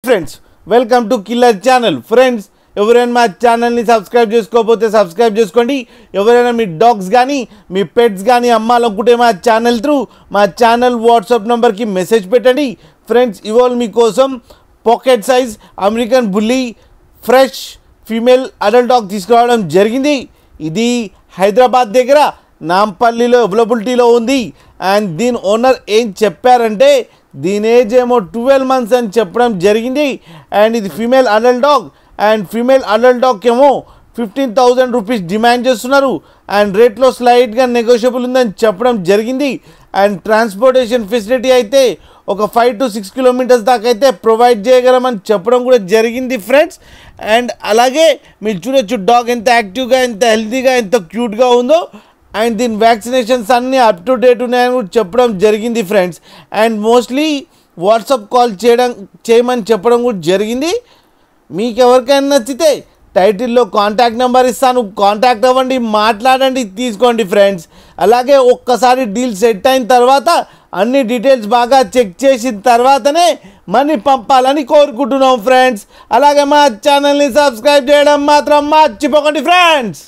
Friends welcome to killer channel. Friends ఎవరైనా మా ఛానల్ని సబ్స్క్రైబ్ చేసుకోకపోతే సబ్స్క్రైబ్ చేసుకోండి. ఎవరైనా మీ డాగ్స్ కానీ మీ పెట్స్ కానీ అమ్మాలనుకుంటే మా ఛానల్ త్రూ మా ఛానల్ వాట్సాప్ నెంబర్కి మెసేజ్ పెట్టండి. ఫ్రెండ్స్ ఇవాళ మీకోసం pocket size American bully fresh female adult dog తీసుకురావడం జరిగింది. ఇది హైదరాబాద్ దగ్గర నాంపల్లిలో అవైలబిలిటీలో ఉంది. అండ్ దీని ఓనర్ ఏం చెప్పారంటే దీని ఏజ్ ఏమో 12 months అని చెప్పడం జరిగింది. అండ్ ఇది female adult dog. And female adult డాగ్కి ఏమో 15,000 రూపీస్ డిమాండ్ చేస్తున్నారు. అండ్ రేట్లో స్లైడ్గా నెగోషియబుల్ ఉందని చెప్పడం జరిగింది. అండ్ ట్రాన్స్పోర్టేషన్ ఫెసిలిటీ అయితే ఒక 5 to 6 kilometers దాకా అయితే ప్రొవైడ్ చేయగలమని చెప్పడం కూడా జరిగింది ఫ్రెండ్స్. అండ్ అలాగే మీరు చూడొచ్చు డాగ్ ఎంత యాక్టివ్గా, ఎంత హెల్తీగా, ఎంత క్యూట్గా ఉందో. అండ్ దీని వ్యాక్సినేషన్స్ అన్నీ అప్ టు డేట్ ఉన్నాయని కూడా చెప్పడం జరిగింది friends. And mostly WhatsApp call చేయమని చెప్పడం కూడా జరిగింది. మీకు ఎవరికైనా నచ్చితే టైటిల్లో కాంటాక్ట్ నెంబర్ ఇస్తాను, కాంటాక్ట్ అవ్వండి, మాట్లాడండి, తీసుకోండి ఫ్రెండ్స్. అలాగే ఒక్కసారి డీల్ సెట్ అయిన తర్వాత అన్ని డీటెయిల్స్ బాగా చెక్ చేసిన తర్వాతనే మనీ పంపాలని కోరుకుంటున్నాం ఫ్రెండ్స్. అలాగే మా ఛానల్ని సబ్స్క్రైబ్ చేయడం మాత్రం మర్చిపోకండి ఫ్రెండ్స్.